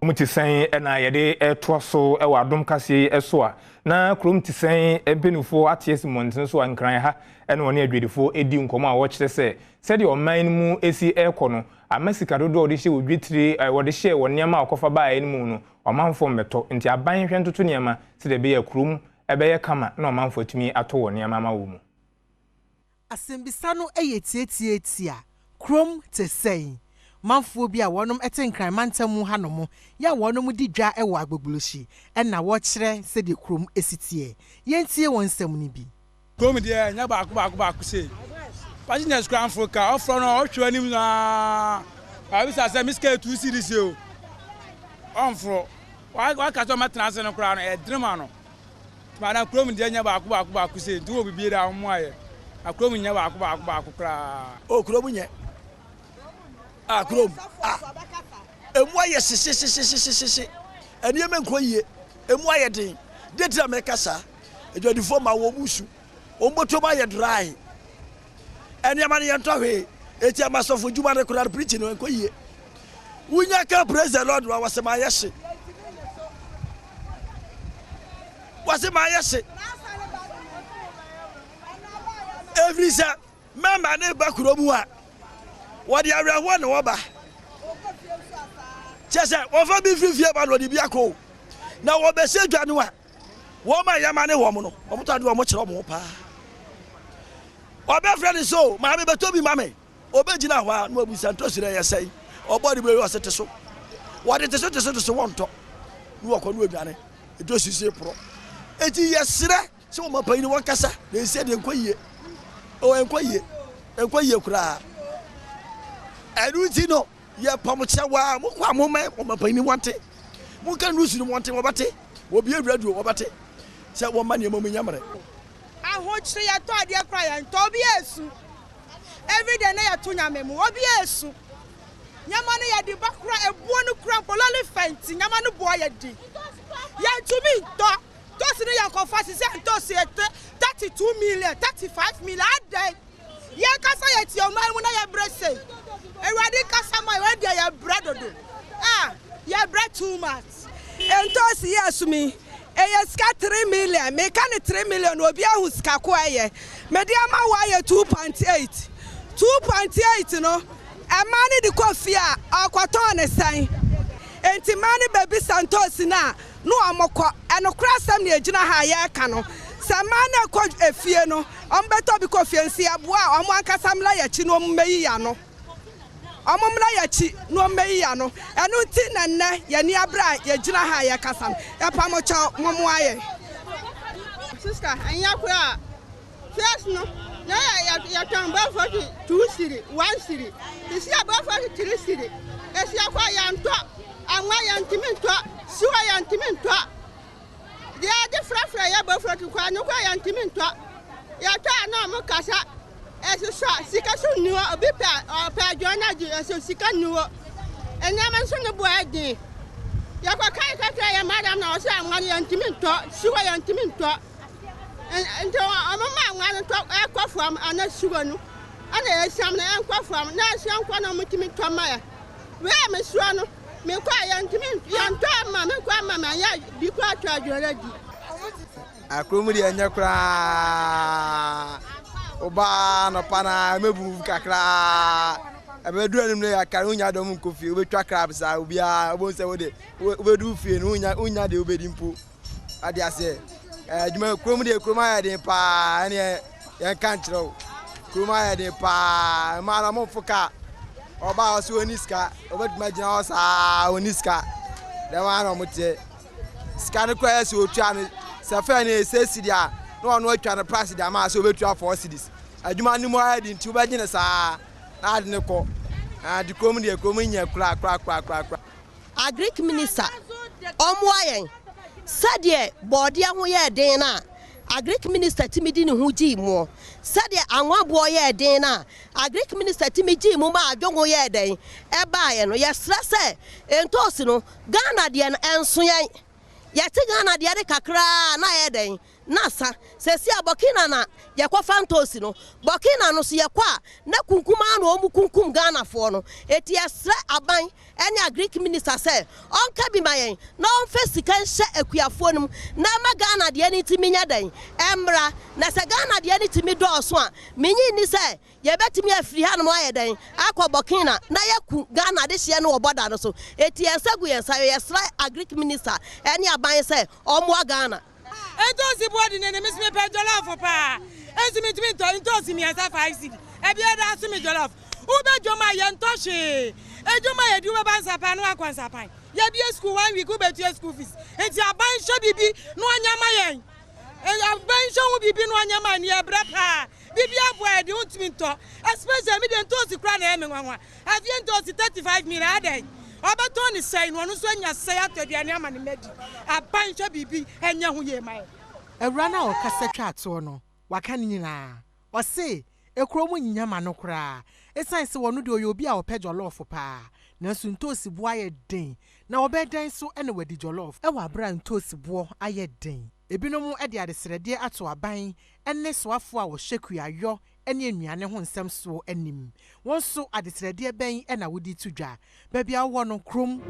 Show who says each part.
Speaker 1: Mu Te Sen na yede eto so e wa Adom Kasee eso a na Kuro Mu Te Sen empenufo aties monten so ankran ha ene woni adwedifo edi nkomo a wo kire se de oman mu esi ekọ no amasika dodo odi hye odwitiri wode hye woniama akofa ba enimu no omanfo mbeto nti aban hwe ntoto niama se de be ya kurum ebe ye kama na omanfo atumi ato woniama ma wo mu
Speaker 2: asembisa no eyetietia Kuro Mu Te Sen manfo bi a wonom etenkran mantamu hanom ya wonom di dwa ewo Agblogbloshie na wo kire se de Kuro Mu esitie yentie won nsam ni bi
Speaker 3: Kuro Mu de nya baako se Pagina Scrum Africa ofro no ohwe anim na abisa se miske 2 series o onfro wa ka so matranse no kra no e drema no mana Kuro Mu de nya baako se nti wo bibie da mo aye Kuro Mu nya baako kra
Speaker 4: o Kuro Mu nye Kuro Mu emu aye sisi eni me nko yie emu aye den detra me kasa edwadifo ma wo musu omboto ma ye dry eni amane ye ntɔhwe eti amasofo juma ne kura preach no nko yie wunya ka praise the Lord wa wasema yeshe every say mama ne ba Kuro Mu a wadi arewa na woba chese wo fa bi fifie ba no di biako na wo be se dwane wa wo ma yama ne wo mo no wo mutade wo mo kire mo pa obe friend so ma me beto bi mame obegina hwa no abusa ntosire yesai obodi be yo sete so wadi te so wonto no akọ no adwane edosisi pro eti yesire se wo mapai ni won kasa na ese de nkoyie o enkoyie kura eruti no ye pamocha wa mukwa mome wo mapai ni wonte muka nusu ni wonte wobate obi awradu wobate se wo ma ne mamu nyamre
Speaker 5: ahochire ya to ade akra ya nto obi esu every day na ya to nyamemu obi esu nyama ne ya di bakra ebuo no kura polole fenti nyama no bo ya di ya tumi to si ne ya konfa si se nto si 32 million 35 million ade ya kasa ya ti o man mu na ya brese ewade kasa ma we dia ya bredodo ya bread too much
Speaker 6: nto si yesumi eyeska 3 million me kan 3 million obi ahu ska ko eye me dia ma wa ye 2.8 no amani di kofi a akwato ne san enti mani baby santos na no amokọ enokra sam ne agina ha ye ka no samana ko efie no ombeto bi kofi ensi aboa omo ankasamla ya chi no mmeyi ya no omomla ya chi no mmeyi ya no enu ti na nne ya ni abra ya gina ha ya kasam ya pamocha momo aye
Speaker 5: sister anya kura first no na ya tamba 2 city 1 city isi aba 3 city esi akwa ya nto anwa ya ntiminto siwa ya ntiminto dia de frafra ya ba frati kwa nyokwa ya ntiminto ya ta na mo kasa esi so sika so niwo obi pa jona ji esi sika niwo enyama so ne bo adi ya kwa kai katra ya madam na o se anwa ya ntiminto siwa ya ntiminto ento amama anwa to ekofam ana siwa no ana esiam na enkofam na esiam kwa na mutimi to maya we me suwa no me kwa ya ntiminto ya nto ama me kwa mama ya bi kwa atwa adwora di
Speaker 3: Kuro Mu de anya kura oba no pana mebu kakra abedu anim ne yakare unya dom kofi obetwa crabs a obia obonse wode obedu fie no unya de obedi mpo ade ase adwuma Kuro Mu de Kuro ya de pa ene yan kan kiro Kuro ya de pa mara mo fuka oba oso oniska obeduma gina osa oniska de wa no mote ska ne kwa ese otwa ne safa ne sesi dia no ono atwa ne price dia ma so obetua 4 cedis adwuma ni mo adi nti obegine sa na ade ne ko di Kuro Mu de Kuro Mu nya kra
Speaker 6: Agric minister omo ayen sade body ho ye den na Agric minister timidi ne ho gi mo sade anwa bo ye den na Agric minister timidi mo ma adwo ye den e ba ye no ye sra se entosi no Ghana de no enso ye te Ghana de kakra na ye den
Speaker 7: nasa sesi abokina na yakwa fantosi no bokina no so yakwa na kunkuma na omu kunkum Ghana fo no eti esra aban ene Greek minister say onka bi mayen na onfa sika nhye akuafo num na ma Ghana de ani timi nya dan emra na se Ghana de ani timi do so a menyi ni say ye betimi afiri ha no aye dan akọ bokina na yaku Ghana de hye no oboda no so eti ensagu yensa yesra Greek minister ene aban say omo Ghana
Speaker 8: Entosi body ne miss me pe jollof pa. Ezimi timi to entosi mi asa 5 cedi. E bia da asumi jollof. Ube joma ye ntoshe. Ejoma ye di we ban sapa no akwansa pan. Ye bia school 1 week ube tu school fees. Enti aban sho bibi no anyama yen. Aban sho wu bibi no anyama ni e bra pa. Bibi abo e di untimi to. Especially me de entosi kra na e me nwanwa. Have you entosi 35 million aden. Obaton is saying one so nya say atodiane amane medi abanhwa bibi enya ho ye mai
Speaker 2: Ewrana o kasetwa ato no waka nyina o se ekro mu nyama no kra esan se wono de obi a ope jollof pa na so ntosi bo aye den na obedan so ene wadi jollof e wa bra ntosi bo aye den ebinom e de adesrede ato aban enne soafo a wo hyeku ayo ene anuane ho nsem so anim won so adesrede ben e na wodi tudwa ba bia wo no krom